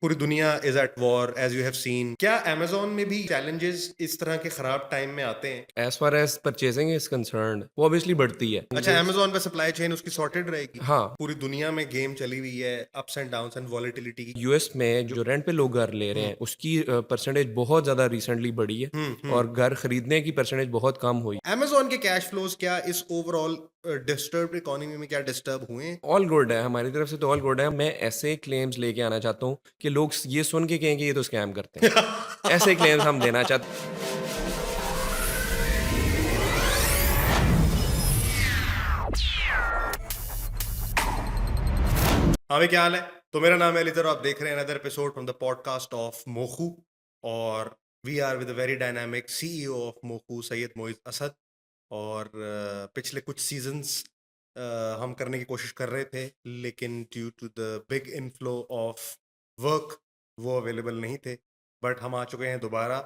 पूरी दुनिया is at war as you have seen. क्या अमेजोन में भी चैलेंजेस इस तरह के खराब टाइम में आते हैं? As far as purchasing is concerned वो ऑब्वियसली बढ़ती है। अच्छा, अमेजोन पे सप्लाई चेन उसकी सॉर्टेड रहेगी। हाँ, पूरी दुनिया में गेम चली हुई है ups and downs and volatility की। यूएस में जो रेंट पे लोग घर ले रहे हम्म हैं, उसकी परसेंटेज बहुत ज़्यादा रिसेंटली बढ़ी है हम्म। और घर खरीदने की परसेंटेज बहुत कम हुई। अमेजोन के कैश फ्लोज क्या इस ओवरऑल डिस्टर्ब इकोनॉमी में क्या डिस्टर्ब हुए? ऑल गुड है, हमारी तरफ से तो ऑल गुड है। मैं ऐसे क्लेम्स लेके आना चाहता हूँ कि लोग ये सुन के कहें कि ये तो स्कैम करते हैं। ऐसे क्लेम्स हम देना चाहते। हाँ भाई, क्या हाल है? तो मेरा नाम है अलीज़र और आप देख रहे हैं another episode from the podcast of Mokhu. और we are with a very dynamic CEO of Mokhu, Syed Moiz Asad. और पिछले कुछ सीजन्स हम करने की कोशिश कर रहे थे, लेकिन due to the big inflow of work वो अवेलेबल नहीं थे। बट हम आ चुके हैं दोबारा।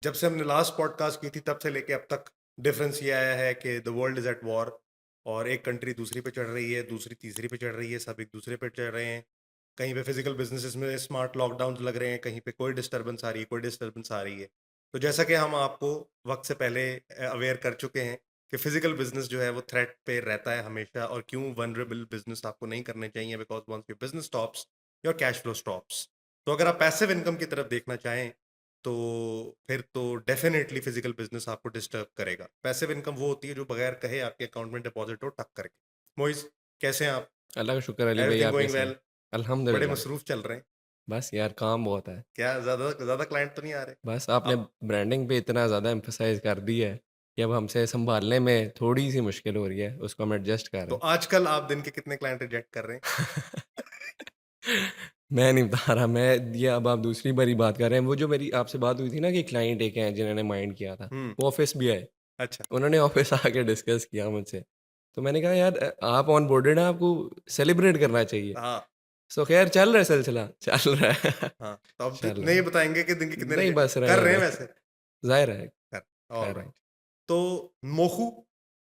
जब से हमने लास्ट पॉडकास्ट की थी तब से लेके अब तक डिफरेंस ये आया है कि the world is at war. और एक कंट्री दूसरी पे चढ़ रही है, दूसरी तीसरी पे चढ़ रही है, सब एक दूसरे पे चढ़ रहे हैं। कहीं पे फिजिकल बिजनेसेस में स्मार्ट लॉकडाउन लग रहे हैं, कहीं पे कोई डिस्टर्बेंस आ रही है, कोई डिस्टर्बेंस आ रही है। तो जैसा कि हम आपको वक्त से पहले अवेयर कर चुके हैं कि फिजिकल बिजनेस जो है वो थ्रेट पे रहता है हमेशा, और क्यों वनरेबल बिजनेस आपको नहीं करने चाहिए, because once your business stops your cash flow stops. तो अगर आप पैसिव इनकम की तरफ देखना चाहें तो फिर तो डेफिनेटली फिजिकल बिजनेस आपको डिस्टर्ब करेगा। पैसिव इनकम वो होती है जो बगैर कहे आपके अकाउंट में डिपॉजिट हो टक करके। मोइज, कैसे हैं आप? अल्लाह का शुक्र अली भाई, एवरीथिंग आप गोइंग कैसे हैं? वेल? बड़े अल्हम्दुलिल्लाह। मसरूफ चल रहे हैं। बस यार काम बहुत है। क्या ज्यादा ज्यादा क्लाइंट तो नहीं आ रहे? बस आपने आप ब्रांडिंग पे इतना ज़्यादा एम्फसाइज़ कर दी है कि अब हमसे सँभालने में थोड़ी-सी मुश्किल हो रही है, उसको हम एडजस्ट कर तो रहे हैं। आजकल आप दिन के कितने क्लाइंट रिजेक्ट कर रहे हैं? मैं नहीं बता रहा, मैं ये अब आप दूसरी बारी बात कर रहे हैं। वो जो मेरी आपसे बात हुई थी ना कि क्लाइंट एक हैं जिन्होंने माइंड किया था, हम्म। वो ऑफ़िस भी आए। अच्छा। उन्होंने ऑफ़िस आके डिस्कस किया मुझसे। तो मैंने कहा यार आप ऑन बोर्डेड हैं, आपको सेलिब्रेट करना चाहिए। हाँ सो ख़ैर चल रहा है सिलसिला, चल रहा है। हाँ, तो अब चल रहा नहीं है। बताएंगे कि दिन के कितने नहीं रिजेक्ट बस कर रहने रहे हैं दें। वैसे? ज़ाहिर है, कर। कर ऑल रहा हूँ। राइट। तो मोहू,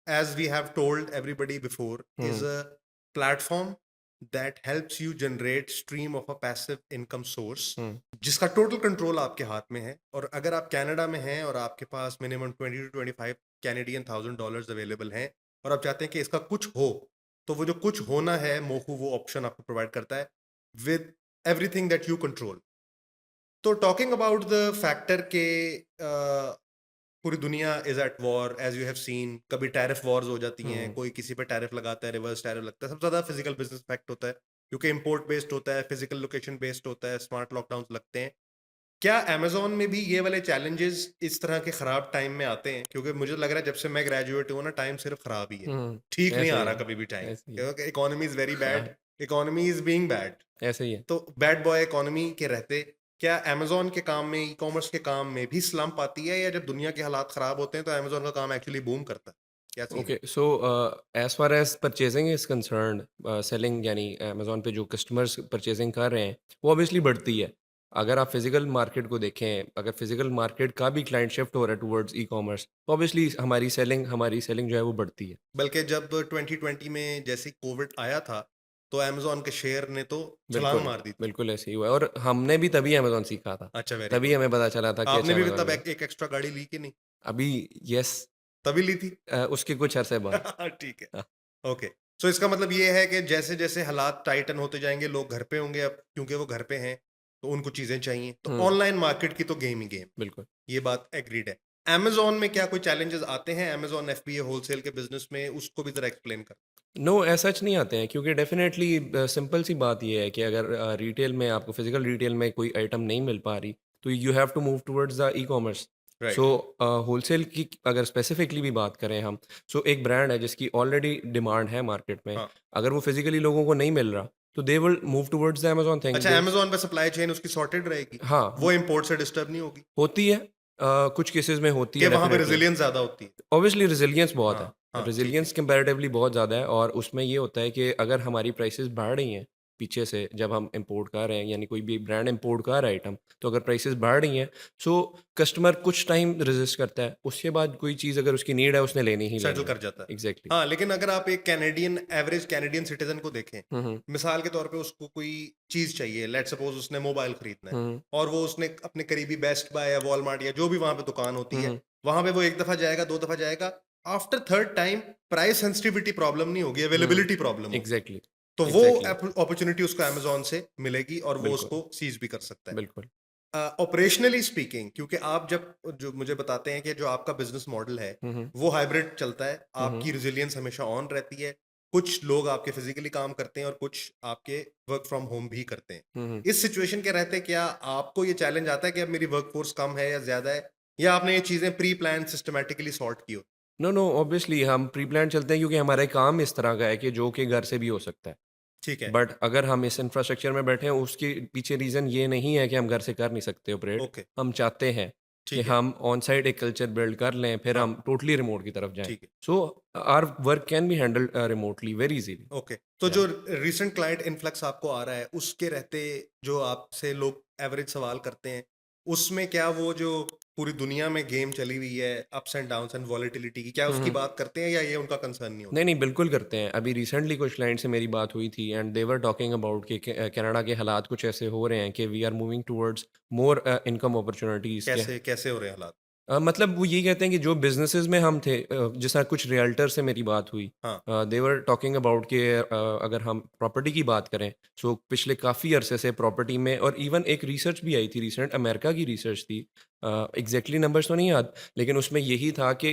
as we have told everybody before, is hmm, a platform that helps you generate stream of a passive income source, हुँ, जिसका टोटल कंट्रोल आपके हाथ में है। और अगर आप कनाडा में हैं और आपके पास मिनिमम 20 to 25 कैनेडियन $1000 अवेलेबल हैं और आप चाहते हैं कि इसका कुछ हो, तो वो जो कुछ होना है मोहू वो ऑप्शन आपको प्रोवाइड करता है with everything that you control. तो टॉकिंग अबाउट द फैक्टर के पूरी दुनिया is at war as you have seen. कभी टैरिफ वॉर्स हो जाती हैं, हुँ। कोई किसी पे टैरिफ लगाता है, रिवर्स टैरिफ लगता है। सबसे ज्यादा फिजिकल बिजनेस इफेक्ट होता है क्योंकि इंपोर्ट बेस्ड होता है, फिजिकल लोकेशन बेस्ड होता है, स्मार्ट लॉकडाउन लगते हैं। क्या अमेजोन में भी ये वाले चैलेंजेस इस तरह के खराब टाइम में आते हैं? क्योंकि मुझे लग रहा है जब से मैं ग्रेजुएट हुआ ना, टाइम सिर्फ खराब ही है, हुँ, ठीक नहीं ऐसे आ ही रहा है, कभी भी टाइम, ऐसे ही है। क्योंकि इकोनॉमी इज वेरी बैड। हाँ, इकोनॉमी इज बीइंग बैड। ऐसे ही है। तो बैड बॉय इकोनॉमी के रहते क्या अमेजोन के काम में, ई कॉमर्स के काम में भी स्लम्प आती है, या जब दुनिया के हालात खराब होते हैं तो अमेजोन का काम एक्चुअली बूम करता है? क्या सीन है? Okay, so as far as purchasing is concerned selling यानी अमेज़न पे जो कस्टमर्स परचेज़िंग कर रहे हैं, वो ऑब्वियसली बढ़ती है। अगर आप फिज़िकल मार्केट को देखें, अगर फिज़िकल मार्केट का भी क्लाइंट शिफ्ट हो रहा है टुवर्ड्स ई-कॉमर्स, तो ऑब्वियसली हमारी सेलिंग जो है वो बढ़ती है। बल्कि जब 2020 में जैसे कोविड आया था तो अमेजोन के शेयर ने तो छलांग बिल्कुल, मार दी थी। बिल्कुल ऐसे ही हुआ है और हमने भी तभी अमेज़न सीखा था। अच्छा, वेरी तभी गुड। हमें पता चला था कि अच्छा आपने भी अमेज़न तब में है। एक एक्स्ट्रा गाड़ी ली कि नहीं? अभी येस, तभी ली थी। उसके कुछ अरसे बाद। ठीक है। हाँ, ओके। सो इसका मतलब ये है कि जैसे जैसे हालात टाइटन होते जाएंगे, लोग घर पे होंगे अब, क्योंकि वो घर पे हैं तो उनको चीजें चाहिए, तो हुँ, ऑनलाइन मार्केट की तो गेम ही गेम। बिल्कुल। ये बात एग्रीड है। अमेज़न में क्या कोई चैलेंजेस आते हैं? अमेज़न एफबीए होलसेल के बिज़नेस में, उसको भी ज़रा एक्सप्लेन कर। नो एज़ सच नहीं आते हैं क्योंकि डेफ़िनेटली सिंपल सी बात ये है कि अगर रिटेल में आपको फिज़िकल रिटेल में कोई आइटम नहीं मिल पा रही, तो you have to move towards the e-commerce. So right. Wholesale की अगर स्पेसिफिकली भी बात करें हम, सो एक ब्रांड है जिसकी ऑलरेडी डिमांड है मार्केट में, हाँ। अगर वो फिज़िकली लोगों को नहीं मिल रहा, तो they will move towards the Amazon thing अच्छा, दे। अमेज़न पे सप्लाई चेन उसकी सॉर्टेड रहेगी? हाँ, वो इंपोर्ट से डिस्टर्ब नहीं होगी? होती है, कुछ केसेज़ में होती कि है वहाँ पे डेफ़िनेटली। रेज़िलियंस ज़्यादा होती है? ऑब्वियसली रेज़िलियंस बहुत है। हाँ, हाँ, ठीक है। रेज़िलियंस कंपैरेटिवली बहुत ज़्यादा है और उसमें ये होता है कि अगर हमारी प्राइसेज़ बढ़ रही हैं, पीछे से जब हम इंपोर्ट कर रहे हैं, यानी कोई भी ब्रांड इंपोर्ट कर रहा है आइटम, तो अगर प्राइसेस बढ़ रही हैं, सो कस्टमर कुछ टाइम रेजिस्ट करता है, उसके बाद कोई चीज़ अगर उसकी नीड है उसने लेनी ही सेटल लेनी कर जाता है। है। एग्जैक्टली। हाँ, लेकिन अगर आप एक एवरेज कैनेडियन सिटीजन को देखें, हम्म। मिसाल के तौर पे उसको कोई चीज चाहिए, लेट्स सपोज उसने मोबाइल खरीदना है हम्म। और वो उसने अपने करीबी बेस्ट बाय या वॉलमार्ट या जो भी वहां पे दुकान होती है, हम्म। वहां पे वो एक दफा जाएगा, दो दफा जाएगा, after third time price sensitivity problem नहीं होगी, हम्म। अवेलेबिलिटी प्रॉब्लम होगी। एग्जैक्टली। तो वो एग्जैक्टली। अपॉर्चुनिटी उसको अमेजोन से मिलेगी और वो बिल्कुल। उसको सीज भी कर सकता है। बिल्कुल। ऑपरेशनली स्पीकिंग, क्योंकि आप जब जो मुझे बताते हैं कि जो आपका बिजनेस मॉडल है हम्म। वो हाइब्रिड चलता है, हम्म। आपकी रिजिलियंस हमेशा ऑन रहती है, कुछ लोग आपके फिजिकली काम करते हैं और कुछ आपके वर्क फ्रॉम होम भी करते हैं। हम्म। इस सिचुएशन के रहते क्या आपको ये चैलेंज आता है कि अब मेरी वर्कफोर्स कम है या ज्यादा है, या आपने ये चीजें प्री प्लान सिस्टमेटिकली सॉर्ट की हो? नो नो, ऑब्वियसली हम प्री प्लान चलते हैं क्योंकि हमारा काम इस तरह का है कि जो कि घर से भी हो सकता है। ठीक है। बट अगर हम इस इंफ्रास्ट्रक्चर में बैठे हैं, उसके पीछे रीज़न ये नहीं है कि हम घर से कर नहीं सकते ऑपरेट। ओके। हम चाहते हैं कि ठीक है। हम ऑन साइट एक कल्चर बिल्ड कर लें, फिर हाँ। हम टोटली रिमोट की तरफ जाएं। ठीक है। So our work can be handled remotely very easily. Okay, तो या जो रिसेंट क्लाइंट इन्फ्लक्स आपको आ रहा है उसके रहते जो आपसे लोग एवरेज सवाल करते हैं, उसमें क्या वो जो पूरी दुनिया में गेम चली हुई है ups and downs and volatility की, क्या उसकी बात करते हैं या ये उनका कंसर्न नहीं नहीं होता? नहीं, बिल्कुल करते हैं। अभी रिसेंटली कुछ क्लाइंट से मेरी बात हुई थी and they were talking about कि कनाडा के हालात कुछ ऐसे हो रहे हैं कि we are moving towards more income opportunities के। कैसे कैसे हो रहे हैं हालात? मतलब वो यही कहते हैं कि जो बिज़नेसेस में हम थे, जिस तरह कुछ रियल्टर से मेरी बात हुई, हाँ। दे वर टॉकिंग अबाउट कि अगर हम प्रॉपर्टी की बात करें, सो पिछले काफ़ी अरसे से प्रॉपर्टी में, और इवन एक रिसर्च भी आई थी रिसेंट, अमेरिका की रिसर्च थी, एग्जैक्टली नंबर्स तो नहीं याद, लेकिन उसमें यही था कि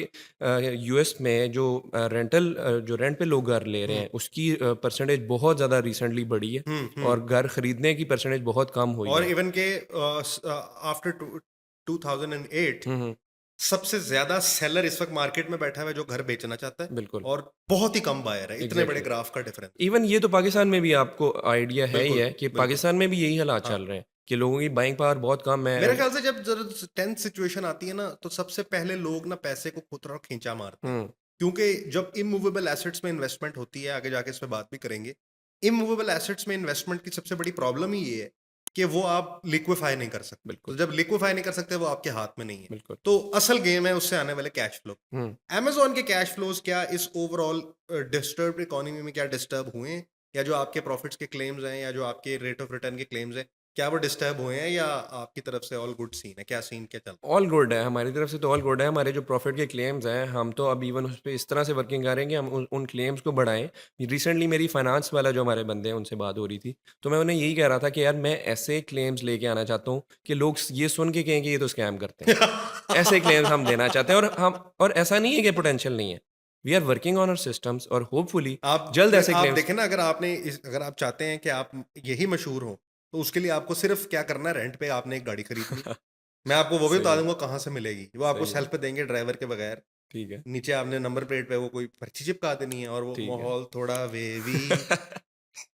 यूएस में जो रेंटल जो रेंट पे लोग घर ले रहे हम्म। हैं उसकी परसेंटेज बहुत ज़्यादा रिसेंटली बढ़ी है, हम्म। और घर खरीदने की परसेंटेज बहुत कम हुई और है। इवन के आफ्टर 2008 हम्म। सबसे ज्यादा सेलर इस वक्त मार्केट में बैठा हुआ है जो घर बेचना चाहता है, बिल्कुल। और बहुत ही कम बायर है, इतने बड़े एग्जैक्टली। ग्राफ का डिफरेंस। इवन ये तो पाकिस्तान में भी आपको आइडिया है ही बिल्कुल। है कि बिल्कुल। पाकिस्तान में भी यही हालात हाँ। चल रहे हैं कि लोगों की बाइंग पावर बहुत कम है मेरे एंड। ख्याल से जब जरूर टेंथ सिचुएशन आती है ना, तो सबसे पहले लोग ना पैसे को खुद तरफ खींचा मारते हैं, हम्म। क्योंकि जब इमूवेबल एसेट्स में इन्वेस्टमेंट होती है, आगे जाके इस पे बात भी करेंगे, इमूवेबल एसेट्स में इन्वेस्टमेंट की सबसे बड़ी प्रॉब्लम ही ये है कि वो आप लिक्विफाई नहीं कर सकते, तो बिल्कुल। जब लिक्विफाई नहीं कर सकते वो आपके हाथ में नहीं है। बिल्कुल। तो असल गेम है उससे आने वाले कैश फ्लो। हम्म। Amazon के कैश फ्लोज क्या इस ओवरऑल डिस्टर्ब इकोनॉमी में क्या डिस्टर्ब हुए हैं, या जो आपके प्रॉफिट्स के क्लेम्स हैं या जो आपके रेट ऑफ रिटर्न के क्लेम्स हैं, क्या वो डिस्टर्ब हुए हैं, या आपकी तरफ से ऑल गुड सीन है, क्या सीन क्या चल रहा ऑल गुड है, हमारी तरफ से तो ऑल गुड है। हमारे जो प्रॉफिट के क्लेम्स हैं, हम तो अब इवन उस पर इस तरह से वर्किंग कर रहे हैं कि हम उन क्लेम्स को बढ़ाएं। रिसेंटली मेरी फाइनेंस वाला जो हमारे बंदे हैं उनसे बात हो रही थी, तो मैं उन्हें यही कह रहा था कि यार मैं ऐसे क्लेम्स लेके आना चाहता हूँ कि लोग ये सुन के कहें कि ये तो स्कैम करते हैं। ऐसे क्लेम्स हम देना चाहते हैं, और ऐसा नहीं है कि पोटेंशियल नहीं है। We are working on our systems और होपफुली जल्द ऐसे आप क्लेम्स। देखें ना, अगर आप चाहते हैं कि आप यही मशहूर हो, तो उसके लिए आपको सिर्फ क्या करना है, रेंट पे आपने एक गाड़ी खरीदनी। मैं आपको वो भी बता सही है। दूंगा कहाँ से मिलेगी, वो आपको सही है। सेल्फ पे देंगे ड्राइवर के बगैर। ठीक है। नीचे आपने नंबर प्लेट पे वो कोई पर्ची चिपका देनी है, और वो ठीक है। माहौल थोड़ा वेवी।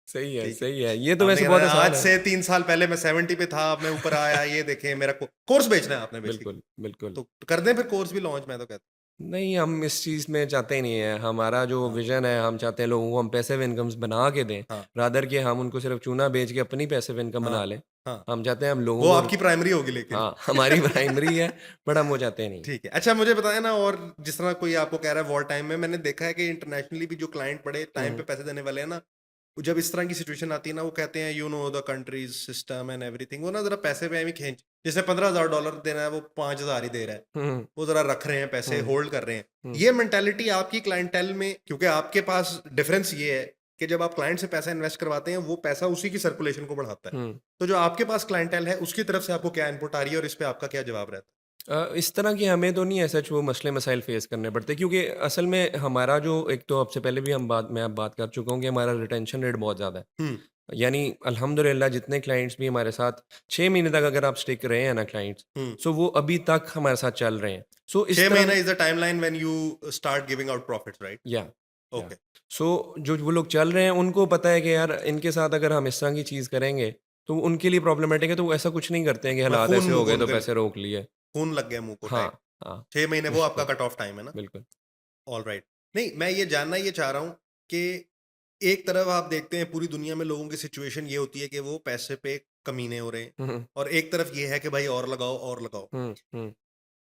सही है, ठीक है। सही है। ये तो आपने वैसे कहना बहुत है, आज आसान है। से 3 साल पहले मैं 70 पे था, अब मैं ऊपर आया, ये देखें मेरा कोर्स बेचना है आपने बेसिकली। बिल्कुल, बिल्कुल। तो कर दें फिर कोर्स भी लॉन्च, मैं तो कहता नहीं, हम इस चीज़ में चाहते ही नहीं है। हमारा जो हूँ। हाँ। विज़न है, हम चाहते हैं लोगों को हम पैसिव इनकम्स बना के दें, हाँ। रादर कि हम उनको सिर्फ़ चूना बेच के अपनी पैसिव इनकम हाँ। बना लें। हाँ। हम चाहते हैं हम लोगों वो को। आपकी प्राइमरी होगी लेकिन। हाँ, हमारी प्राइमरी है, बट हम वो चाहते नहीं। ठीक है। अच्छा, मुझे बताएं ना, और जिस तरह कोई आपको कह रहा है वॉर टाइम में, मैंने देखा है कि इंटरनेशनली भी जो क्लाइंट बड़े हुँ, टाइम पे हुँ। पैसे देने वाले हैं ना, वो जब इस तरह की सिचुएशन आती है ना, वो कहते हैं you know the countries system and everything, वो ना जरा पैसे पे भी खींच, जिसने $15,000 देना है वो 5,000 ही दे रहा है, हुँ, वो जरा रख रहे हैं पैसे, हुँ, होल्ड कर रहे हैं। हुँ, ये मेंटालिटी आपकी क्लाइंटेल में, क्योंकि आपके पास डिफरेंस ये है कि जब आप क्लाइंट से पैसा इन्वेस्ट करवाते हैं, वो पैसा उसी की सर्कुलेशन को बढ़ाता है। हुँ। तो जो आपके पास क्लाइंटेल है उसकी तरफ से आपको क्या इनपुट आ रही है, और इस पे आपका क्या जवाब रहता इस तरह की हमें तो नहीं ऐसा वो मसले मसाइल फेस करने पड़ते, क्योंकि असल में हमारा जो एक तो आपसे पहले भी मैं अब बात कर चुका हूँ कि हमारा रिटेंशन रेट बहुत ज़्यादा है। है? यानी अल्हम्दुलिल्लाह जितने क्लाइंट्स भी हमारे साथ 6 महीने तक अगर आप स्टिक रहे हैं ना क्लाइंट्स, हुँ। सो वो अभी तक हमारे साथ चल रहे हैं। सो इस 6 तरह महीना is the timeline when you start giving out profits, right? या या ओके। सो जो वो लोग चल रहे हैं उनको पता है कि यार इनके साथ अगर हम इस तरह की चीज़ करेंगे तो उनके लिए प्रॉब्लमैटिक है, तो वो ऐसा कुछ नहीं करते हैं कि मैं हालात खून ऐसे मुँह हो गए खून तो कर पैसे रोक लिए। खून लग गया मुँह को हाँ, टाइप। हाँ। 6 महीने वो आपका बिल्कुल, कट ऑफ टाइम है ना? बिल्कुल। ऑलराइट। नहीं, मैं ये जानना ये चाह रहा हूँ कि एक तरफ आप देखते हैं पूरी दुनिया में लोगों की सिचुएशन ये होती है कि वो पैसे पे कमीने हो रहे हैं, हुँ, हुँ, और एक तरफ ये है कि भाई और लगाओ और लगाओ। हुँ, हुँ,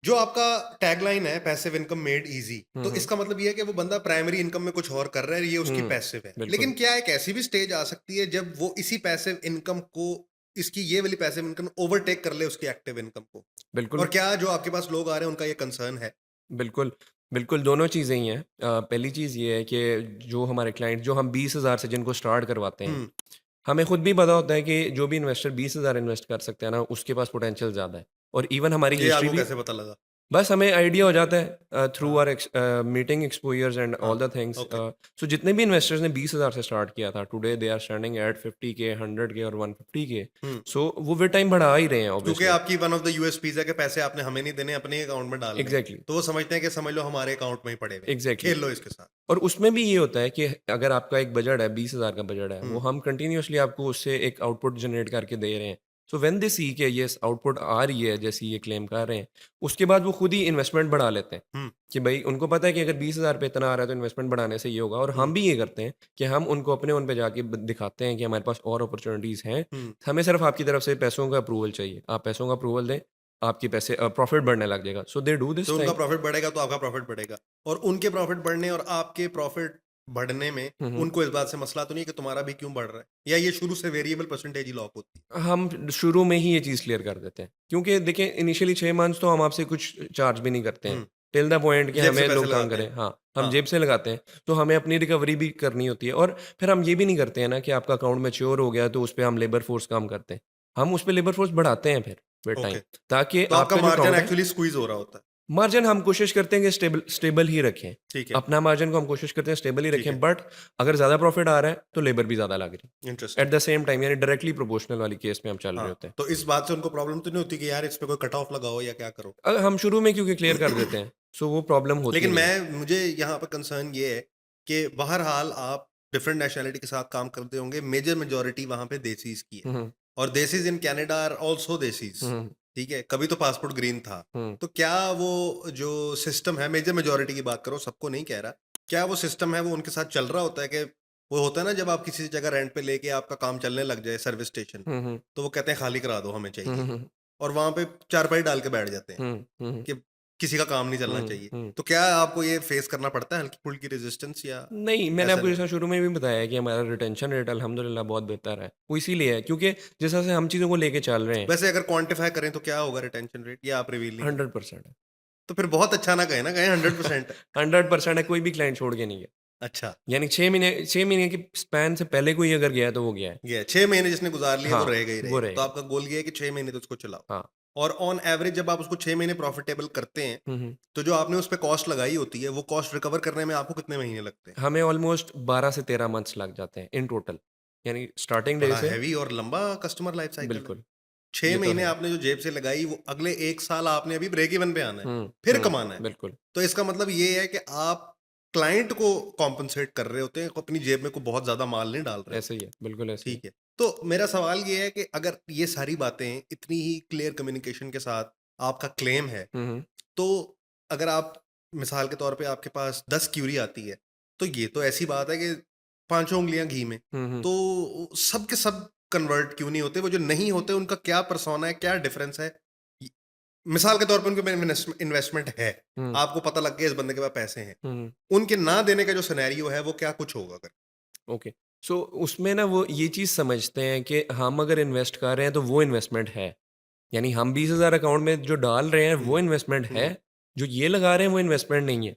जो आपका टैगलाइन है पैसिव इनकम मेड इजी, हुँ, तो हुँ, इसका मतलब ये है कि वो बंदा प्राइमरी इनकम में कुछ और कर रहा है, ये उसकी हुँ, पैसिव है। बिल्कुल, लेकिन क्या एक ऐसी भी स्टेज आ सकती है जब वो इसी पैसिव इनकम को, इसकी ये वाली पैसिव इनकम ओवरटेक कर ले उसकी एक्टिव इनकम को? और बिल्कुल, क्या जो आपके पास लोग आ रहे हैं उनका ये कंसर्न है? बिल्कुल, बिल्कुल दोनों चीज़ें ही हैं। पहली चीज़ ये है कि जो हमारे क्लाइंट जो हम 20,000 से जिनको स्टार्ट करवाते हैं, हम्म। हमें खुद भी पता होता है कि जो भी इन्वेस्टर 20,000 इन्वेस्ट कर सकता है ना, उसके पास पोटेंशियल ज़्यादा है और इवन हमारी ये हिस्ट्री आपको भी कैसे पता लगा? बस हमें आइडिया हो जाता है थ्रू हाँ। आवर मीटिंग एक्सपोजर्स एंड हाँ। All the things. Okay. So जितने भी इन्वेस्टर्स ने 20,000 से स्टार्ट किया था, today they are standing at 50 K, 100 के और 150 के। हम्म। सो वो विद टाइम बढ़ा ही रहे हैं क्योंकि ऑब्वियसली। आपकी वन ऑफ द यूएसपीज है कि पैसे आपने हमें नहीं देने, अपने अकाउंट में डालने हैं। एग्जैक्टली, तो वो समझते हैं कि समझ लो हमारे अकाउंट में ही पड़े हुए हैं, एग्जैक्टली। खेल लो इसके साथ। और उसमें भी ये होता है कि अगर आपका एक बजट है 20,000 का बजट है, वो हम्म। हम कंटिन्यूअसली आपको उससे एक आउटपुट जनरेट करके दे रहे हैं। सो व्हेन दे सी कि येस आउटपुट आ रही है जैसे ये क्लेम कर रहे हैं, उसके बाद वो खुद ही इन्वेस्टमेंट बढ़ा लेते हैं हम्म। कि भाई उनको पता है कि अगर 20,000 पे इतना आ रहा है तो इन्वेस्टमेंट बढ़ाने से ये होगा। और हम्म। हम भी ये करते हैं कि हम उनको अपने उन पे जाके दिखाते हैं कि हमारे पास और अपॉर्चुनिटीज़ हैं। हम्म। हमें सिर्फ आपकी तरफ से पैसों का अप्रूवल चाहिए। आप पैसों का अप्रूवल दें, आपके पैसे प्रॉफिट बढ़ने लग जाएगा। सो दे डू तो दिस उनका टाइम। प्रॉफिट बढ़ेगा तो आपका प्रॉफिट बढ़ेगा, और उनके प्रॉफिट बढ़ने और आपके प्रॉफिट बढ़ने में उनको इस बात से मसला तो नहीं है कि तुम्हारा भी क्यों बढ़ रहा है, या ये शुरू से वेरिएबल परसेंटेज ही लॉक होती है? हम शुरू में ही ये चीज़ क्लियर कर देते हैं। क्योंकि देखिए इनिशियली 6 मंथ्स तो हम आपसे कुछ चार्ज भी नहीं करते हैं। हम्म। टिल द पॉइंट कि जेब से हमें पैसे लोग तंग लगाते करें। हैं। हाँ, हम हाँ। जेब से लगाते हैं, तो हमें अपनी रिकवरी भी करनी होती है। और फिर हम ये भी नहीं करते हैं ना कि आपका अकाउंट मैच्योर हो गया तो उस पे हम लेबर फोर्स काम करते हैं। हम उस पे लेबर फोर्स बढ़ाते हैं फिर विद टाइम, ओके। ताकि तो आपका आपका जो मार्जिन अकाउंट है एक्चुअली स्क्वीज हो रहा होता है। मार्जिन हम कोशिश करते हैं कि स्टेबल स्टेबल ही रखें। ठीक है। अपना मार्जिन को हम कोशिश करते हैं स्टेबल ही ठीक रखें, है। बट अगर ज़्यादा प्रॉफिट आ रहा है तो लेबर भी ज़्यादा लग रही है। Interesting. At the same time यानी डायरेक्टली प्रोपोर्शनल वाली केस में हम चल रहे हाँ, होते हैं। तो इस बात से उनको प्रॉब्लम तो नहीं होती कि यार इस पे कोई कट ऑफ लगाओ या क्या करो? हम शुरू में क्योंकि क्लियर कर देते हैं, सो वो प्रॉब्लम होती लेकिन नहीं है। मुझे यहाँ पे कंसर्न ये है कि बहरहाल आप डिफरेंट नेशनैलिटी के साथ काम करते होंगे, मेजर मेजॉरिटी वहाँ पे देसीज़ की है, हुँ, हुँ, और देसीज़ इन कनाडा आर आल्सो देसीज़, हुँ, ठीक है? कभी तो पासपोर्ट ग्रीन था। हुँ, तो क्या वो जो सिस्टम है, मेजर मेजॉरिटी की बात करो, सबको नहीं कह रहा, क्या वो सिस्टम है वो उनके साथ चल रहा होता है कि वो होता है ना जब आप किसी जगह रेंट पे लेके आपका काम चलने लग जाए सर्विस स्टेशन, हुँ, हुँ, तो वो कहते हैं खाली करा दो हमें हुँ, चाहिए, हुँ, और वहाँ पे चारपाई डाल के बैठ जाते हैं हुँ, हुँ, कि किसी का काम नहीं चलना हुँ, चाहिए। हुँ। तो क्या आपको ये फेस करना पड़ता है हल्की-फुल्की रेजिस्टेंस, या नहीं, मैंने ऐसा आपको नहीं? जैसा शुरू में भी बताया है कि हमारा रिटेंशन रेट अल्हम्दुलिल्लाह बहुत बेहतर है। वो इसीलिए है क्योंकि जिस तरह से हम चीज़ों को लेके चल रहे हैं, वैसे अगर क्वांटिफ़ाई करें तो क्या होगा रिटेंशन रेट, या आप रिवील नहीं करेंगे? 100% है। तो फिर बहुत अच्छा ना कहें, 100% है। 100% है, कोई भी क्लाइंट छोड़ के नहीं गया। अच्छा, यानी 6 महीने के स्पैन से पहले कोई अगर गया है तो वो गया है। ये है 6 महीने जिसने गुज़ार लिए वो हाँ, रहेगा ही वो रहेगा। तो रहेगा। आपका गोल ये है कि 6 महीने तो उसको चलाओ। हाँ। और ऑन एवरेज जब आप उसको 6 महीने प्रॉफिटेबल करते हैं, हुँ, हुँ। तो जो आपने उस पे कॉस्ट लगाई होती है, वो कॉस्ट रिकवर करने में आपको कितने महीने लगते हैं? हमें ऑलमोस्ट 12 से 13 मंथ्स लग जाते हैं इन टोटल। यानी स्टार्टिंग डे बड़ा से हेवी और लंबा कस्टमर लाइफ साइकिल है। बिल्कुल, 6 ये तो महीने है। आपने जो जेब से लगाई, वो अगले 1 साल आपने अभी ब्रेक इवन पे आना है, हुँ, फिर हुँ, कमाना है। बिल्कुल। तो इसका मतलब ये है कि आप क्लाइंट को कॉम्पेंसेट कर रहे होते हैं, अपनी जेब में कोई बहुत ज़्यादा माल नहीं डाल रहे ऐसे ही होते। है, बिल्कुल ऐसे ही है। ठीक है। तो मेरा सवाल ये है कि अगर ये सारी बातें इतनी ही क्लियर कम्युनिकेशन के साथ आपका क्लेम है, हुँ, हुँ। तो अगर आप मिसाल के तौर पे आपके पास 10 क्यूरी आती है, तो ये तो ऐसी बात है कि पाँचों उँगलियाँ घी में। हुँ, हुँ। तो सब के सब कन्वर्ट क्यों नहीं होते? वो जो नहीं होते उनका क्या पर्सोना है, क्या डिफरेंस है? य मिसाल के तौर पे उनके में इन्वेस्टमेंट है, हुँ, आपको पता लग गया इस बंदे के पास पैसे हैं। हुँ, हुँ। उनके ना देने का जो सिनेरियो है वो क्या कुछ होगा कर? ओके। सो उसमें ना वो ये चीज़ समझते हैं कि हम अगर इन्वेस्ट कर रहे हैं तो वो इन्वेस्टमेंट है। यानी हम 20,000 अकाउंट में जो डाल रहे हैं हुँ, वो इन्वेस्टमेंट है, हुँ। जो ये लगा रहे हैं वो इन्वेस्टमेंट नहीं है।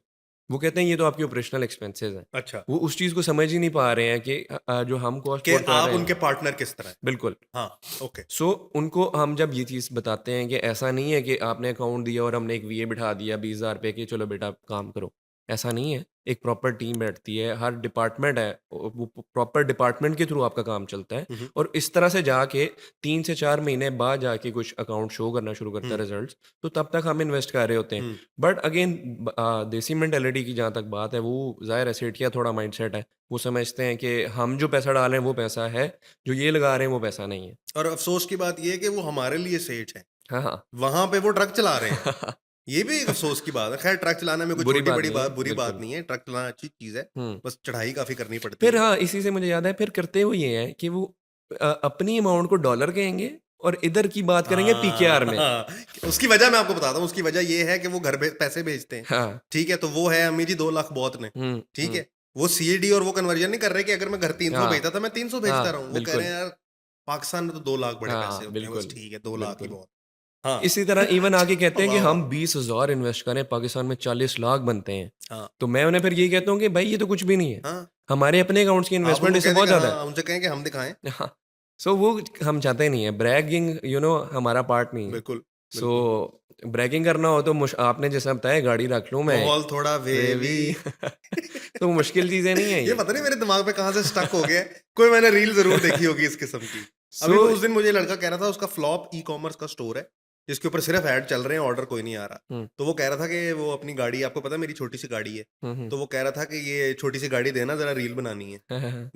वो कहते हैं ये तो आपकी ऑपरेशनल एक्सपेंसेस हैं। अच्छा, वो उस चीज़ को समझ ही नहीं पा रहे हैं कि जो हम कॉस्ट कि पोर कर आप रहे हैं उनके पार्टनर किस तरह हैं। बिल्कुल। हाँ, ओके। सो उनको हम जब ये चीज़ बताते हैं कि ऐसा नहीं है कि आपने अकाउंट दिया और हमने एक वीए बिठा दिया 20,000 पे कि चलो बेटा काम करो। ऐसा नहीं है। एक प्रॉपर टीम बैठती है, हर डिपार्टमेंट है, वो प्रॉपर डिपार्टमेंट के थ्रू आपका काम चलता है हुँ, हुँ, और इस तरह से जाके 3 से 4 महीने बाद जाके कुछ अकाउंट शो करना शुरू करता हुँ, है रिज़ल्ट्स, तो तब तक हम इन्वेस्ट कर रहे होते हैं। हुँ। बट अगेन देसी मेंटालिटी की जहाँ तक बात है, वो ज़ाहिर है सेठिया थोड़ा माइंडसेट है। वो समझते हैं कि हम जो पैसा डाल रहे हैं वो पैसा है, जो ये लगा रहे हैं वो पैसा नहीं है। और अफ़सोस की बात ये है कि वो हमारे लिए सेठ हैं। हाँ, हाँ। वहाँ पे वो ट्रक चला रहे हैं। ये भी एक अफ़सोस की बात है। ख़ैर ट्रक चलाने में कोई बुरी बात छोटी-बड़ी नहीं है, बात बुरी बात बिल्कुल। नहीं है, ट्रक चलाना अच्छी चीज़ है, हुँ। बस चढ़ाई काफ़ी करनी पड़ती फिर है। हाँ, इसी से मुझे याद है फिर करते वो ये हैं कि वो अपनी अमाउंट को डॉलर कहेंगे और इधर की बात करेंगे पीकेआर में। हाँ, उसकी वजह मैं आपको बताता हूँ, उसकी वजह ये है कि वो घर भे पैसे भेजते हैं, हाँ। ठीक है? तो वो है अम्मी जी 2 लाख बहुत ने, हुँ, ठीक हुँ। है? वो सीएडी और वो कन्वर्जन नहीं कर रहे कि अगर मैं घर 300 हाँ, भेजता था, मैं 300 भेजता हाँ, रहूँ। वो कह रहे बिल्कुल। हैं यार पाकिस्तान में तो 2 लाख बड़े पैसे हाँ, होते हैं, बस बिल्कुल, ठीक है 2 लाख ही बिल्कुल। बहुत। हाँ। इसी तरह इवन आगे कहते हैं कि वाह, हम वाह! 20,000 इन्वेस्ट करें, पाकिस्तान में 40 लाख बनते हैं। हाँ, तो मैं उन्हें फिर यही कहता हूँ कि भाई ये तो कुछ भी नहीं है। हाँ। हमारे अपने अकाउंट्स की आप इन्वेस्टमेंट उनको इससे कह दें बहुत कि ज़्यादा है। हाँ, उनसे कहें कि हम दिखाएँ। हाँ, सो वो हम चाहते नहीं है। ब्रैगिंग हमारा पार्ट नहीं है। बिल्कुल, सो बिल्कुल। ब्रैगिंग करना हो तो आपने जैसा बताया गाड़ी रख लूँ मैं एक, माहौल थोड़ा वेवी वेवी। तो मुश्किल चीज़ें नहीं है ये ये। पता नहीं मेरे दिमाग में कहाँ से स्टक हो गया है। कोई मैंने रील ज़रूर देखी होगी इस किस्म की। सो अभी वो उस दिन मुझे लड़का कह रहा था उसका फ्लॉप ई-कॉमर्स का स्टोर है, जिसके ऊपर सिर्फ़ ऐड चल रहे हैं, ऑर्डर कोई नहीं आ रहा। हुँ, तो वो कह रहा था कि वो अपनी गाड़ी आपको पता है मेरी छोटी-सी गाड़ी है। Um, um. तो वो कह रहा था कि ये छोटी-सी गाड़ी देना ज़रा रील बनानी है।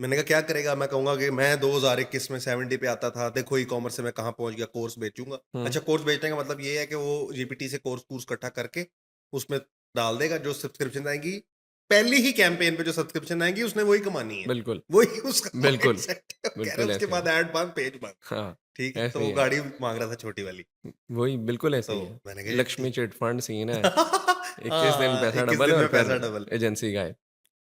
मैंने कहा क्या करेगा? मैं कहूँगा कि मैं 2021 में 70 पे आता था, देखो ई-कॉमर्स से मैं कहाँ पहुँच गया, कोर्स बेचूँगा। हुँ, अच्छा कोर्स बेचने का मतलब ये है कि वो जीपीटी से कोर्स-वोर्स इकट्ठा करके उसमें डाल देगा, जो सब्सक्रिप्शन आएँगी, पहली ही कैंपेन पे जो सब्सक्रिप्शन आएँगी उसने वही कमानी है। बिल्कुल, वही उसका बिल्कुल, माइंडसेट है। वो कह रहा है बिल्कुल उसके ऐसे ही है। बाद ऐड बंद, पेज बंद। हाँ, ठीक है? तो ऐसे ही वो है। गाड़ी माँग रहा था छोटी वाली। वही बिल्कुल ऐसे तो ही है। मैंने कहा ये लक्ष्मी चिट फंड सीन है। 21 दिन हाँ, पैसा 21 डबल दिन और में फिर पैसा डबल। एजेंसी गायब।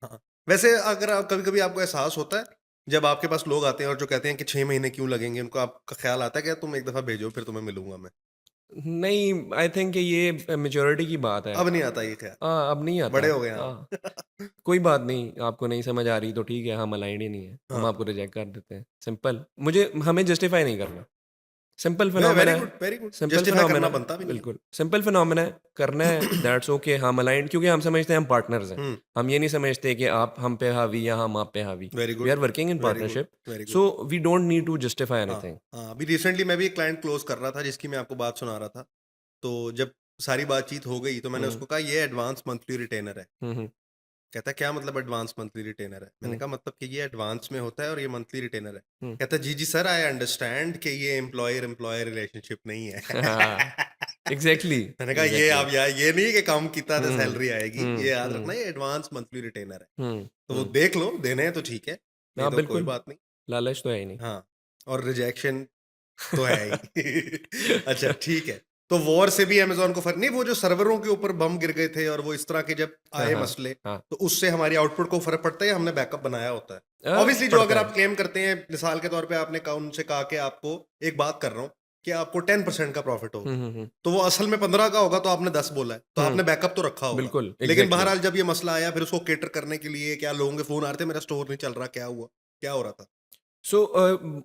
हाँ। वैसे अगर आप कभी-कभी आपको एहसास होता है, जब आपके पास लोग आते हैं और जो कहते हैं कि 6 महीने क्यों लगेंगे, उनको आपका ख़्याल आता है कि यार तुम एक दफ़ा भेजो फिर तुम्हें मिलूँगा मैं? नहीं, आई थिंक कि ये मैच्योरिटी की बात है। अब नहीं आता ये ख़्याल, हाँ, अब नहीं आता। बड़े हो गए हैं हाँ, आप। कोई बात नहीं, आपको नहीं समझ आ रही तो ठीक है, हम अलाइंड ही नहीं है। हम हाँ। आपको रिजेक्ट कर देते हैं, सिंपल। हमें जस्टिफाई नहीं करना। सिंपल वे फिनोमेना है, very good. Simple justify phenomena करना है, बनता भी नहीं है। बिल्कुल। सिंपल फिनोमेना है, करना है, दैट्स ओके, हम अलाइन्ड क्योंकि हम समझते हैं हम पार्टनर्स हैं। हुँ, हम ये नहीं समझते कि आप हम पे हावी या हम आप पे हावी। Very we good, are working in very good, partnership, very good. So we don't need to justify हाँ, एनीथिंग। हाँ, अभी रिसेंटली मैं भी एक क्लाइंट क्लोज़ कर रहा था जिसकी मैं आपको बात सुना रहा था। तो जब सारी बातचीत हो गई तो मैंने हुँ, उसको कहा ये एडवांस मंथली रिटेनर है। हुँ, हुँ, कहता है क्या मतलब एडवांस मंथली रिटेनर है? मैंने हुँ, कहा मतलब कि ये एडवांस में होता है और ये मंथली रिटेनर है। हुँ। कहता है जी, जी सर आई अंडरस्टैंड कि ये एम्प्लॉयर-एम्प्लॉयर रिलेशनशिप नहीं है। हाँ, एग्ज़ैक्टली, मैंने कहा ये एग्ज़ैक्टली। आप या ये नहीं है कि काम कितना तो हुँ, सैलरी आएगी, हुँ, ये याद रखना हुँ, ये एडवांस मंथली रिटेनर है। हुँ, तो वो हुँ। देख लो, देने हैं तो ठीक है, नहीं हाँ, तो कोई बिल्कुल, बात नहीं। लालच तो है ही नहीं। हाँ, और रिजेक्शन तो है ही। अच्छा ठीक है। तो वॉर से भी अमेज़न को फ़र्क नहीं वो जो सर्वरों के ऊपर बम गिर गए थे और वो इस तरह के जब हाँ, आए हाँ, मसले, हाँ। तो उससे हमारी आउटपुट को फ़र्क पड़ता है या हमने बैकअप बनाया होता है? ऑब्वियसली जो पड़ता अगर है। आप क्लेम करते हैं, मिसाल के तौर पे आपने कहा उनसे कहा कि आपको एक बात कर रहा हूँ, कि आपको 10% का प्रॉफ़िट हुँ, होगा। हुँ, हुँ। तो वो असल में 15 का होगा तो आपने 10 बोला है, तो हुँ, आपने बैकअप तो रखा होगा। बिल्कुल, लेकिन एग्ज़ैक्टली। बहरहाल जब ये मसला आया फिर उसको कैटर करने के लिए क्या लोगों के फ़ोन आ रहे थे मेरा स्टोर नहीं चल रहा, क्या हुआ? क्या हो रहा था? सो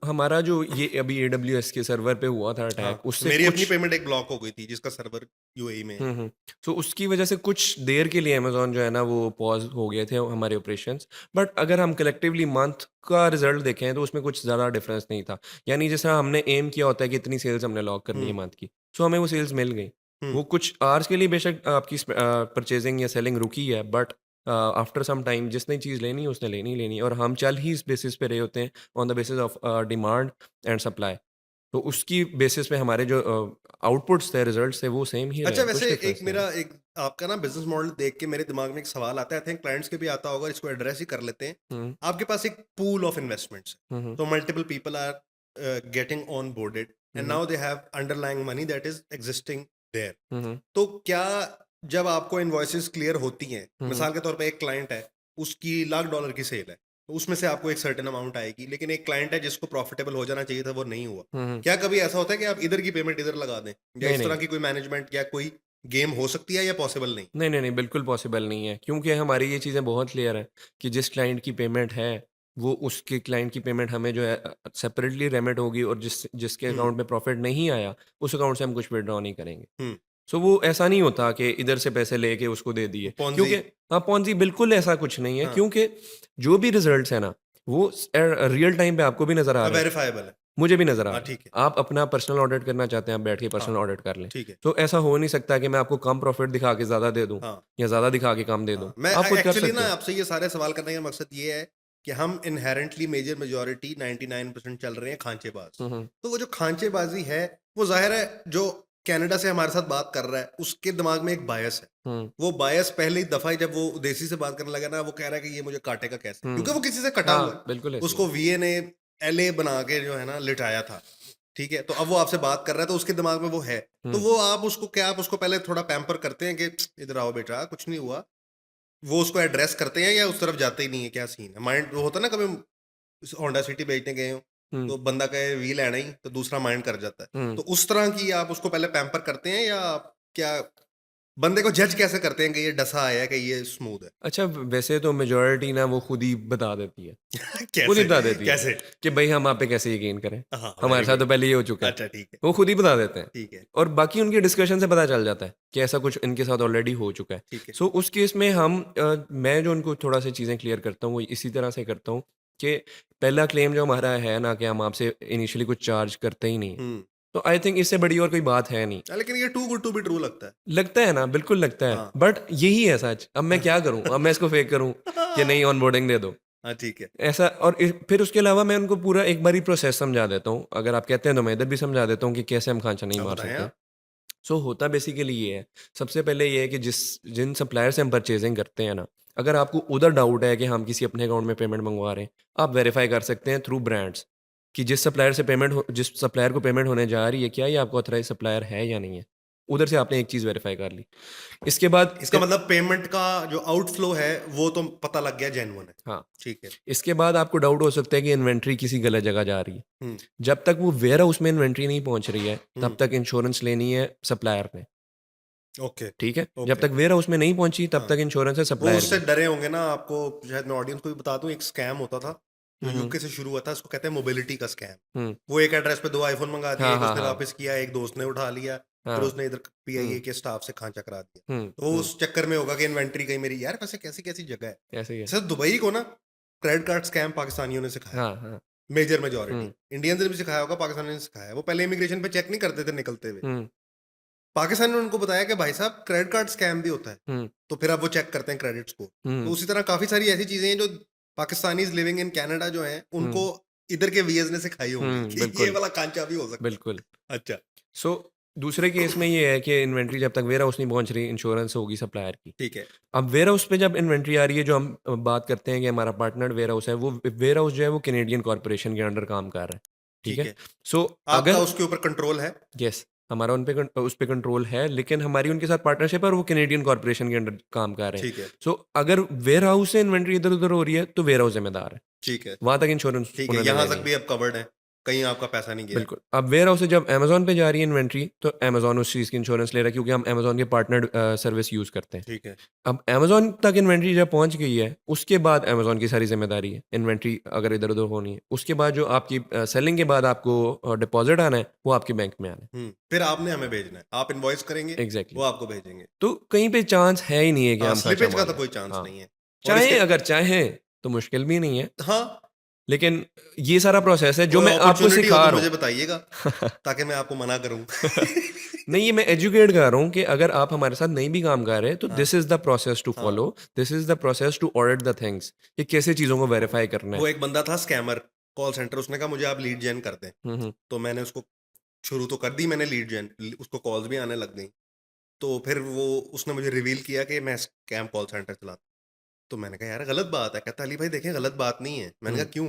हमारा जो ये अभी एडब्ल्यूएस के सर्वर पे हुआ था अटैक, हाँ, उससे मेरी अपनी कुछ पेमेंट एक ब्लॉक हो गई थी जिसका सर्वर यूएई में है। हुँ, हुँ। सो उसकी वजह से कुछ देर के लिए अमेज़न जो है ना वो पॉज़ हो गए थे हमारे ऑपरेशंस। बट अगर हम कलेक्टिवली मंथ का रिज़ल्ट देखें तो उसमें कुछ ज़्यादा डिफरेंस नहीं था। यानी जैसा हमने एम किया होता है कि इतनी सेल्स हमने लॉक करनी है हुँ, मंथ की, सो हमें वो सेल्स मिल गई। हुँ। वो कुछ आवर्स के लिए बेशक आपकी परचेज़िंग या सेलिंग रुकी है बट आफ्टर सम टाइम जिसने चीज़ लेनी है उसने लेनी ही लेनी है और हम चल ही इस बेसिस पे रहे होते हैं on the basis of demand and supply. तो उसकी बेसिस पे हमारे जो आउटपुट्स थे, रिज़ल्ट्स थे वो सेम ही अच्छा रहे, वैसे कुछ एक डिफरेंस नहीं है। मेरा एक आपका ना बिज़नेस मॉडल देख के मेरे दिमाग में एक सवाल आता है, आई थिंक क्लाइंट्स के भी आता होगा, इसको एड्रेस ही कर लेते हैं। हुँ, आपके पास एक पूल ऑफ इन्वेस्टमेंट्स है, हुँ, हुँ, तो multiple people are getting on boarded um, and um, now they have underlying money that is existing there. Um, um, तो क्या जब आपको इनवॉइसेस क्लियर होती हैं, हुँ, हुँ, मिसाल के तौर पे एक क्लाइंट है, उसकी $1,00,000 की सेल है, तो उसमें से आपको एक सर्टेन अमाउंट आएगी, लेकिन एक क्लाइंट है जिसको प्रॉफिटेबल हो जाना चाहिए था, वो नहीं हुआ। हुँ, हुँ। क्या कभी ऐसा होता है कि आप इधर की पेमेंट इधर लगा दें? या नहीं, इस तरह नहीं। की कोई मैनेजमेंट या कोई गेम हो सकती है या पॉसिबल नहीं? नहीं, नहीं, नहीं, बिल्कुल पॉसिबल नहीं है क्योंकि हमारी ये चीज़ें बहुत क्लियर हैं कि जिस क्लाइंट की पेमेंट है, वो उसके क्लाइंट की पेमेंट हमें जो है सेपरेटली रेमिट होगी और जिसके हुँ, अकाउंट में प्रॉफ़िट नहीं आया, उस अकाउंट से हम कुछ विथड्रॉ नहीं करेंगे। हुँ, सो वो ऐसा नहीं होता कि इधर से पैसे लेके उसको दे दिए पोंज़ी क्योंकि हाँ, पोंज़ी बिल्कुल ऐसा कुछ नहीं है हाँ, क्योंकि जो भी रिज़ल्ट्स हैं ना, वो रियल टाइम पे आपको भी नज़र आ रहे हैं। वेरिफाइबल है। मुझे भी नज़र आ हाँ, रहा है। ठीक है। आप अपना पर्सनल ऑडिट करना चाहते हैं, आप बैठ के हाँ, पर्सनल ऑडिट कर लें। ठीक है। तो ऐसा हो नहीं सकता कि मैं आपको कम प्रॉफ़िट दिखा के ज़्यादा दे दूँ हाँ। या ज़्यादा दिखा के कम दे दूँ। हाँ, मैं आप खुद कर एक्चुअली ना सकते हो। आपसे ये सारे सवाल करने का मकसद ये है कि हम इन्हेरेंटली मेजर मेजॉरिटी 99% चल रहे हैं खांचेबाज़। हुँ, हुँ। तो वो जो खांचेबाज़ी है, वो ज़ाहिर है जो कनाडा से हमारे साथ बात कर रहा है, उसके दिमाग में एक बायस है। हुँ, वो बायस पहली दफा ही जब वो देसी से बात करने लगा ना, वो कह रहा है कि ये मुझे काटेगा कैसे, क्योंकि वो हुँ। किसी से कटा हुआ हाँ, है। बिल्कुल ऐसे ही उसको है। वीए ने एलए बना के जो है ना लिटाया था, ठीक है? तो अब वो आपसे बात कर रहा है, तो उसके दिमाग में वो है। तो हुँ, वो आप उसको पहले थोड़ा पैम्पर करते हैं कि इधर आओ बेटा, कुछ नहीं हुआ। वो उसको एड्रेस करते हैं या उस तरफ जाते ही नहीं है, क्या सीन है? माइंड वो होता है ना, कभी होंडा सिटी बेचने गए हो, हुँ, तो बंदा कहे व्हील लेना ही, तो दूसरा माइंड कर जाता है। हुँ। तो उस तरह की आप उसको पहले पैम्पर करते हैं, या आप क्या बंदे को जज कैसे करते हैं कि ये डसा है कि ये स्मूथ है? अच्छा, वैसे तो मेजॉरिटी ना वो खुद ही बता देती है। खुद ही कैसे? बता देती है कैसे? कि भई हम आप पे कैसे यकीन करें। हाँ, हमारे वेरी साथ तो गुड। पहले ये हो चुका है। अच्छा, ठीक है, वो खुद ही बता देते हैं ठीक है, और बाकी उनके डिस्कशन से पता चल जाता है कि ऐसा कुछ इनके साथ ऑलरेडी हो चुका है। ठीक है। सो उस केस में हम मैं जो उनको थोड़ा-सी चीज़ें क्लियर करता हूँ, वो इसी तरह से करता हूँ कि पहला क्लेम जो हमारा है ना कि हम आपसे इनिशियली कुछ चार्ज करते ही नहीं हैं। हुँ। तो आई थिंक इससे बड़ी और कोई बात है नहीं। लेकिन ये too good to be true लगता है। लगता है ना, बिल्कुल लगता है। हाँ। बट यही है सच। अब मैं क्या करूँ? अब मैं इसको फेक करूँ कि नहीं ऑनबोर्डिंग दे दो। हाँ, ठीक है। ऐसा और फिर उसके अलावा मैं उनको पूरा एक बारी प्रोसेस समझा देता हूँ। अगर आप कहते हैं तो मैं इधर भी समझा देता हूँ कि कैसे हम खांचा नहीं अब मार बताएँ सकते। आप? सो होता बेसिकली ये है, सबसे पहले ये है कि जिन सप्लायर से हम परचेज़िंग करते हैं ना, अगर आपको उधर डाउट है कि हम किसी अपने अकाउंट में पेमेंट मंगवा रहे हैं, आप वेरीफ़ाई कर सकते हैं थ्रू ब्रांड्स कि जिस सप्लायर को पेमेंट होने जा रही है, क्या ये आपका ऑथराइज़्ड सप्लायर है या नहीं है? उधर से आपने एक चीज़ वेरीफ़ाई कर ली। इसके बाद इसका मतलब पेमेंट का जो आउटफ्लो है, वो तो पता लग गया जेन्युइन है। हाँ, ठीक है। इसके बाद आपको डाउट हो सकता है कि इन्वेंट्री किसी गलत जगह जा रही है। हुँ, जब तक वो वेयरहाउस में इन्वेंट्री नहीं पहुँच रही है, हुँ। तब तक इंश्योरेंस लेनी है सप्लायर ने, ओके, ठीक है? जब ओके। तक वेयरहाउस में नहीं पहुँची, तब हाँ। तक इंश्योरेंस है वो सप्लायर उससे की। डरे होंगे ना, आपको शायद मैं ऑडियंस को भी बता दूँ, एक स्कैम होता था, जो हुँ, हुँ। यूके से शुरू हुआ था, इसको कहते हैं मोबिलिटी का स्कैम। हुँ। वो एक एड्रेस पे 2 आईफ़ोन मँगा दिए, हाँ, एक हाँ, उसने हाँ। वापस किया, एक दोस्त ने उठा लिया, फिर हाँ। उसने इधर पीआईए हुँ, के स्टाफ से खांचा करा दिया। हुँ, तो वो हुँ। उस चक्कर में होगा कि इन्वेंटरी कहीं मेरी, यार वैसे कैसी-कैसी जगह है। ऐसे ही है। जैसे दुबई को ना क्रेडिट कार्ड स्कैम पाकिस्तानियों ने सिखाया, हाँ, हाँ। Major majority. हुँ, इंडियंस ने भी सिखाया होगा, पाकिस्तानियों ने सिखाया है। वो पहले इमिग्रेशन पे चेक नहीं करते थे निकलते हुए। हुँ, पाकिस्तान ने उनको बताया कि भाई साहब क्रेडिट कार्ड स्कैम भी होता है। हुँ, तो फिर अब वो चेक करते हैं क्रेडिट स्कोर। तो हुँ, उसी तरह काफ़ी सारी ऐसी चीज़ें हैं जो पाकिस्तानीज़ लिविंग इन कनाडा जो हैं, हुँ, उनको इधर के वीएस ने सिखाई होंगी हुँ, कि ये बिल्कुल, वाला कांचा भी हो सकता है। बिल्कुल। अच्छा। सो दूसरे केस में ये है कि इन्वेंट्री जब तक वेयरहाउस नहीं पहुँच रही, इंश्योरेंस होगी सप्लायर की। ठीक है, अब वेयरहाउस पे जब इन्वेंट्री आ रही है, जो हम बात करते हैं कि हमारा पार्टनर वेयरहाउस है, वो वेयरहाउस जो है वो कैनेडियन कॉर्पोरेशन के अंडर काम कर रहा है, ठीक ठीक है? है। सो आपका अगर उसके ऊपर कंट्रोल है? यस, हमारा उस पे कंट्रोल है, लेकिन हमारी उनके साथ पार्टनरशिप है और वो कैनेडियन कॉर्पोरेशन के अंडर काम कर रहे हैं। ठीक है, सो अगर वेयरहाउस से इन्वेंट्री इधर-उधर हो रही है, तो वेयरहाउस ज़िम्मेदार है। ठीक है, वहाँ तक इंश्योरेंस ठीक है। उन्होंने यहाँ लेनी तक है। भी अब कवर्ड है। कहीं आपका पैसा नहीं गया। बिल्कुल, अब वेयरहाउस से जब अमेज़न पे जा रही है इन्वेंट्री, तो अमेज़न उस चीज़ की इंश्योरेंस ले रहा है क्योंकि हम अमेज़न के पार्टनर्ड सर्विस यूज़ करते हैं। ठीक है, अब अमेज़न तक इन्वेंट्री जब पहुँच गई है, उसके बाद अमेज़न की सारी ज़िम्मेदारी है, इन्वेंट्री अगर इधर-उधर होनी है। उसके बाद जो आपकी सेलिंग के बाद आपको डिपॉज़िट आना है, वो आपके बैंक में आना है। हुँ। फिर आपने हमें भेजना है। आप इनवॉइस करेंगे, एग्ज़ैक्टली। वो आपको भेजेंगे। तो कहीं पे चांस है ही नहीं है कि हाँ, हम खाँचा स्लिपेज का मार तो लें। कोई चांस हाँ, नहीं है। और इसके चाहें अगर चाहें, तो मुश्किल भी नहीं है। हाँ, लेकिन ये सारा प्रोसेस है जो कोई मैं आपको अपॉर्च्युनिटी हो सिखा तो रहा मुझे हूँ। बताइएगा, ताकि मैं आपको मना करूँ। नहीं, ये मैं एजुकेट कर रहा हूँ कि अगर आप हमारे साथ नहीं भी काम कर रहे, तो हाँ, this is the process to हाँ। Follow, this is the process to audit the things कि कैसे चीज़ों को वेरीफ़ाई करना है। वो एक बंदा था स्कैमर, कॉल सेंटर, उसने कहा मुझे आप लीड जेन कर दें। हुँ, हुँ, तो मैंने उसको शुरू तो कर दी मैंने लीड जेन, उसको कॉल्स भी आने लग गई। तो फिर वो उसने मुझे रिवील किया कि मैं स्कैम कॉल सेंटर चलाता हूँ। तो मैंने कहा यार गलत बात है। कहता अली भाई देखें गलत बात नहीं है। मैंने हुँ, कहा क्यों?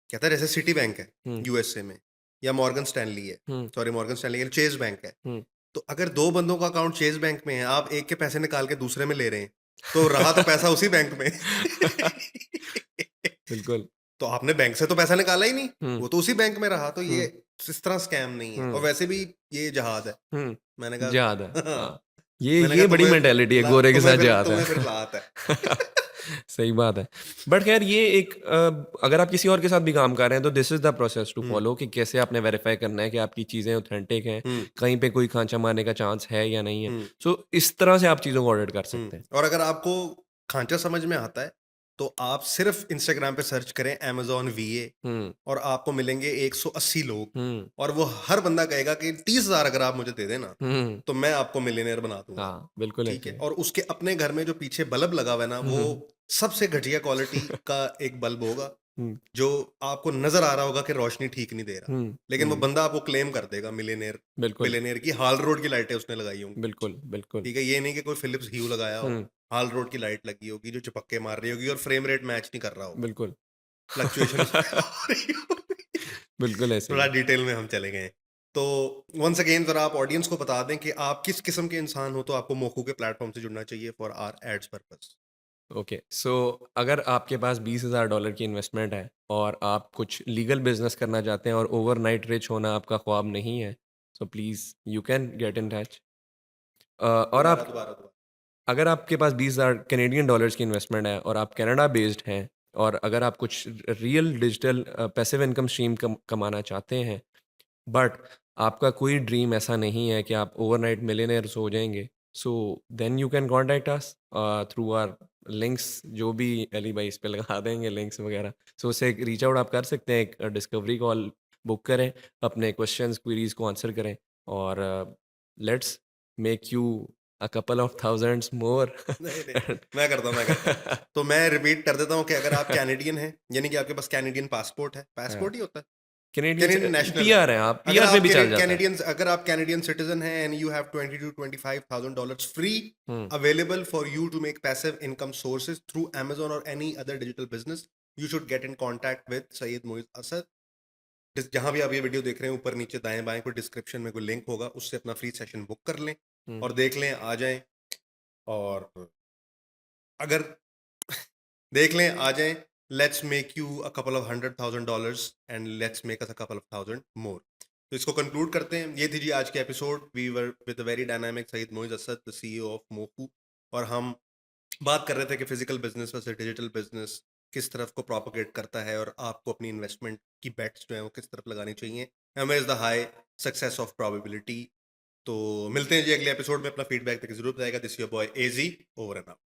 कहता जैसे सिटी बैंक है हुँ, यूएसए में, या मॉर्गन स्टैनली है, um, sorry Morgan Stanley Chase bank है। हुँ। तो अगर 2 बंदों का अकाउंट चेज़ बैंक में है, आप एक के पैसे निकाल के दूसरे में ले रहे हैं, तो रहा तो पैसा उसी बैंक में। बिल्कुल। तो आपने बैंक से तो पैसा निकाला ही नहीं, हुँ, वो तो उसी बैंक में रहा, तो ये हुँ, इस तरह स्कैम नहीं है। और हुँ, वैसे भी ये जहाद है। हुँ। मैंने याद है, कहा हाँ। ये मैंने कहा ये बड़ी मेंटालिटी है, गोरे के साथ जात तुम्हें फिर है। लात है। सही बात है। बट ख़ैर ये एक अगर आप किसी और के साथ भी काम कर रहे हैं, तो this is the process to हुँ, फॉलो कि कैसे आपने वेरीफ़ाई करना है कि आपकी चीज़ें ऑथेंटिक हैं, हुँ, कहीं पे कोई खांचा मारने का चांस है या नहीं है। हुँ, सो इस तरह से आप चीज़ों को ऑडिट कर हुँ। सकते हैं। और अगर आपको खांचा समझ में आता है, तो आप सिर्फ़ इंस्टाग्राम पे सर्च करें अमेज़न वीए, हुँ, और आपको मिलेंगे 180 लोग, हुँ, और वो हर बंदा कहेगा कि 30,000 अगर आप मुझे दे देना, हुँ। तो मैं आपको मिलियनेयर बना दूँगा। हाँ, बिल्कुल ठीक ऐसे है? ही है। और उसके अपने घर में जो पीछे बल्ब लगा हुआ है ना, हुँ, हुँ, वो सबसे घटिया क्वालिटी का एक बल्ब होगा, हुँ, जो आपको नज़र आ रहा होगा कि रोशनी ठीक नहीं दे रहा, हुँ, लेकिन वो हुँ, बंदा आपको क्लेम कर देगा मिलियनेयर बिल्कुल, बिलियनेयर की हाल रोड की लाइटें उसने लगाई होंगी। बिल्कुल, बिल्कुल। ठीक है? ये नहीं कि कोई फिलिप्स ह्यू लगाया हो, हुँ, हाल रोड की लाइट लगी होगी जो चपक्के मार रही होगी और फ्रेम रेट मैच नहीं कर रहा होगा। बिल्कुल। फ्लक्चुएशन उसमें हो रही होगी। बिल्कुल ऐसे ही थोड़ा है। डिटेल में हम चले गए हैं। तो वंस अगेन ज़रा आप ऑडियंस को बता दें कि आप किस किस्म के इंसान हो तो आपको मोकू के प्लेटफ़ॉर्म से जुड़ना चाहिए for our ads purpose. Okay, so अगर आपके पास $20,000 की इन्वेस्टमेंट है और आप कुछ लीगल बिज़नेस करना चाहते हैं और ओवरनाइट रिच होना आपका ख्वाब नहीं है, so please you can get in touch. और दोबारा, आप दोबारा, दोबारा। अगर आपके पास 20,000 कैनेडियन डॉलर्स की इन्वेस्टमेंट है और आप कनाडा बेस्ड हैं और अगर आप कुछ real digital passive income stream कमाना चाहते हैं, बट आपका कोई ड्रीम ऐसा नहीं है कि आप ओवरनाइट मिलियनेयर्स हो जाएंगे, so then you can contact us through our links, जो भी अली भाई इस पे लगा देंगे लिंक्स वगैरह। सो उससे एक रीच आउट आप कर सकते हैं, एक डिस्कवरी कॉल बुक करें, अपने क्वेश्चंस क्वेरीज को आंसर करें और let's make you a couple of thousands more. नहीं, नहीं, मैं करता हूँ। तो मैं रिपीट कर देता हूँ कि अगर आप कैनेडियन हैं, यानी कि आपके पास कैनेडियन पासपोर्ट है, हाँ, पासपोर्ट ही होता है? कैनेडियन कैनेडियन नेशनल हैं। पीआर हैं आप, पीआर में भी चल जाता है। अगर आप कैनेडियन सिटीज़न हैं and you have 20 to $25,000 free hmm, available for you to make passive income sources through Amazon or any other digital business, you should get in contact with Syed Moiz Asad। जहाँ भी आप ये video देख रहे हैं, ऊपर नीचे दाएँ बाएँ कोई डिस्क्रिप्शन में कोई लिंक होगा, उससे अपना फ्री सेशन बुक कर लें हम्म, और देख लें, आ जाएँ। और अगर देख लें, आ जाएँ, let's make you a couple of $100,000 and let's make us a couple of thousand more. तो इसको कंक्लूड करते हैं। ये थी जी आज की episode. We were with a very dynamic Syed Moiz Asad, the CEO of Moku, और हम बात कर रहे थे कि physical business versus digital business किस तरफ को प्रोपोगेट करता है और आपको अपनी इन्वेस्टमेंट की बेट्स जो है वो किस तरफ लगानी चाहिए, aim is the high success of probability. तो मिलते हैं जी अगले एपिसोड में। अपना फीडबैक देकर जरूर बताएगा। This your boy AG, over and out.